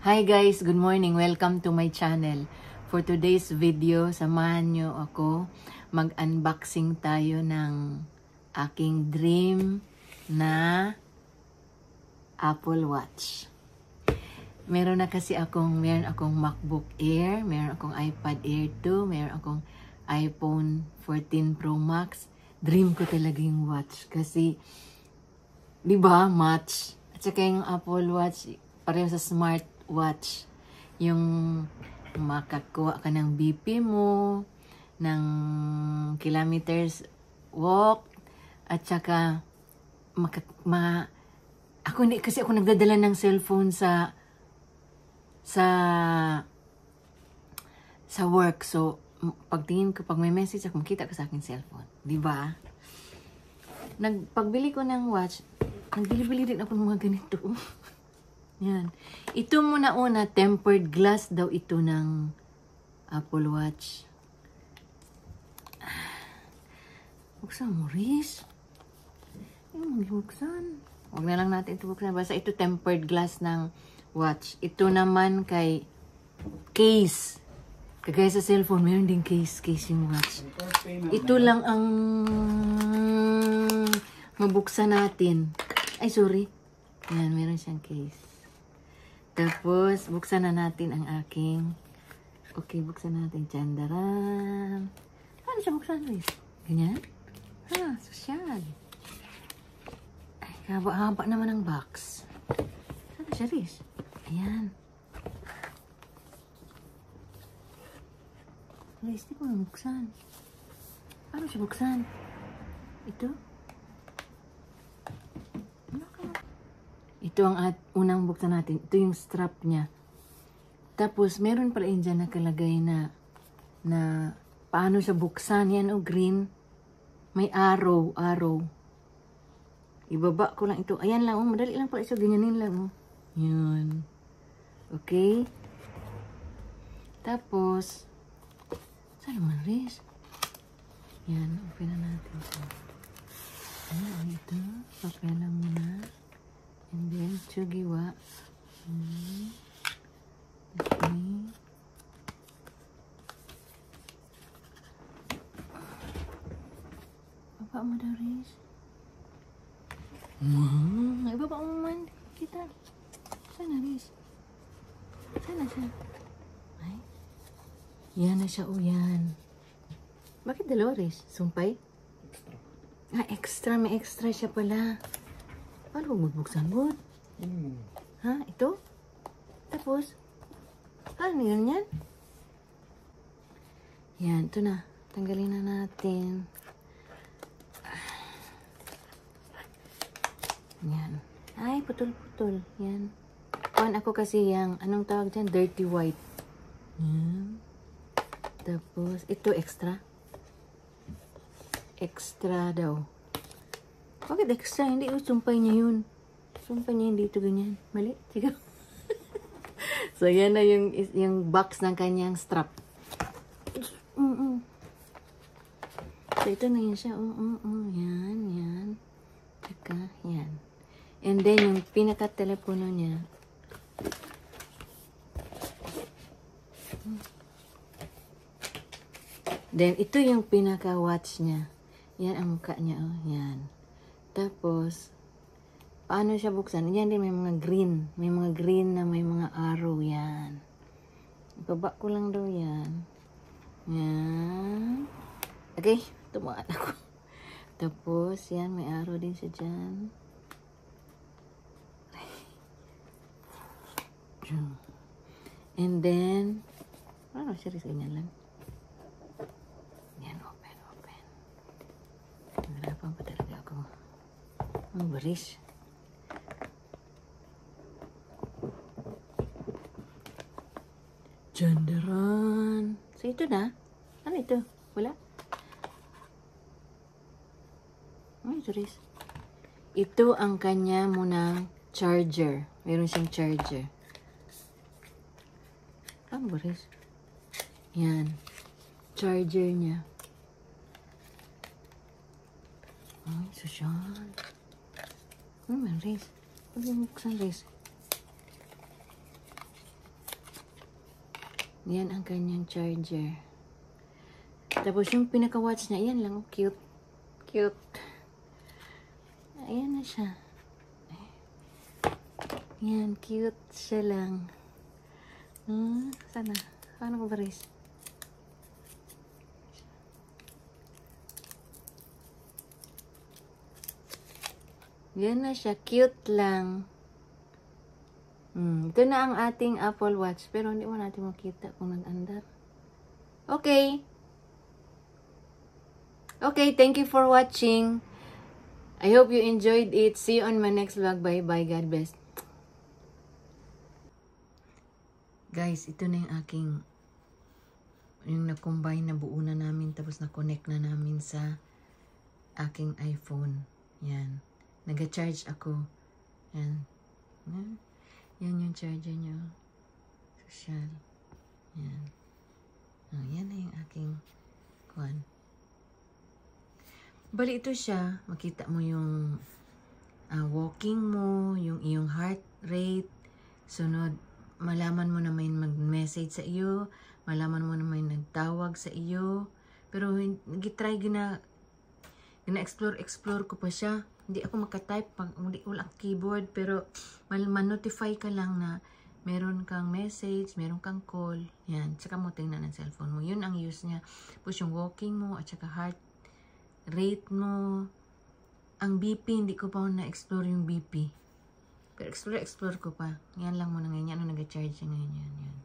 Hi guys, good morning. Welcome to my channel. For today's video, samahan nyo ako. Mag-unboxing tayo ng aking dream na Apple Watch. Meron akong MacBook Air, meron akong iPad Air 2, meron akong iPhone 14 Pro Max. Dream ko talaga yung watch kasi, di ba, match. At saka yung Apple Watch, pareho sa smartwatch. Yung makakuha ka ng BP mo, ng kilometers walk, at saka ako hindi kasi ako nagdadala ng cellphone sa work. So, pagtingin ko, pag may message ako, makita ko sa akin cellphone. Di ba? Pagbili ko ng watch, nagbili-bili din ako ng mga ganito. Yan. Ito muna una, tempered glass daw ito ng Apple Watch. Buksan mo, Riz. Yung magbuksan. Huwag na lang natin ito buksan. Basta ito tempered glass ng watch. Ito naman kay case. Kagaya sa cellphone, mayroon din case yung watch. Ito lang ang mabuksan natin. Ay, sorry. Yan, meron siyang case. Tapos, buksan na natin ang aking... Okay, buksan natin. Tsandaran. Ano siya buksan, Riz? Ganyan? Ha, sosyal. Ay, haba naman ang box. Ano siya, Riz? Ayan. Riz, di ko na buksan. Ano siya buksan? Ito? Ito ang unang buksan natin. Ito yung strap niya. Tapos, meron pala yun dyan nakalagay na paano siya buksan. Yan o, green. May arrow. Ibaba ko lang ito. Ayan lang, madali lang pala ito. Ganyanin lang, Yun. Okay. Tapos, saan naman, Riz? Yan, open na natin ito. Ayan, ito. Papelan mo na. And then, chugiwa. Okay. Baba mo daw, Riz. Ay, baba mo man. Kita. Sana, Riz. Sana siya. Ay. Yan na siya, yan. Bakit dalawa, Riz? Sumpay? Extra. Extra. May extra siya pala. Paano magbuksan mo? Ha? Ito? Tapos? Ano yun yan? Yan, ito na. Tanggalin na natin. Yan. Ay, putol-putol. Yan. Kuhan ako kasi yung, anong tawag dyan? Dirty white. Yan. Tapos, ito extra. Extra daw. Bakit extra? Hindi, sumpay niya yun. Sumpay niya hindi ito ganyan. Mali? Sige. So, yan na yung box ng kanyang strap. So, ito na yun siya. Yan. Teka, yan. And then, yung pinaka-telepono niya. Then, ito yung pinaka-watch niya. Yan ang mukha niya, Yan. Tapos, paano siya buksan? Yan din, may mga green. May mga green na may mga arrow, yan. Ibaba ko lang daw yan. Yan. Okay, tumaan ako. Tapos, yan, may arrow din siya dyan. And then, ano siya rin, ganyan lang. Yan, open. Nagarapan pa talaga ako. Ang baris. Jandaran. So, ito na. Ano ito? Wala? Ano ito, Riz? Ito ang kanya munang charger. Meron siyang charger. Ano ba, Riz? Yan. Charger niya. Ay, sosyal. Ano man, Riz? Huwag yung buksan, Riz. Yan ang kanyang charger. Tapos yung pinaka-watch niya, yan lang. Cute. Cute. Ayan na siya. Yan, cute siya lang. Sana. Paano ko baris? Yan na siya. Cute lang. Ito na ang ating Apple Watch. Pero hindi mo natin makita kung nag-andar. Okay. Okay, thank you for watching. I hope you enjoyed it. See you on my next vlog. Bye-bye. God bless. Guys, ito na yung aking yung na-combine na buo na namin tapos na-connect na namin sa aking iPhone. Yan. Nag-charge ako. Yan. Yan yung charger niya. Social. Yan. Yan na yung aking kuwan. Bali ito siya, makita mo yung walking mo, yung iyong heart rate, sunod, malaman mo na may mag-message sa iyo, malaman mo na may nagtawag sa iyo, pero nag-try explore ko pa siya. Hindi ako makatype, hindi walang keyboard, pero man-notify ka lang na meron kang message, meron kang call, yan, tsaka mo tingnan ang cellphone mo, yun ang use niya. Tapos yung walking mo, at saka heart rate mo. Ang BP, hindi ko pa na-explore yung BP. Pero explore ko pa. Yan lang muna ngayon. Yan ang nag-charge ngayon. Yan.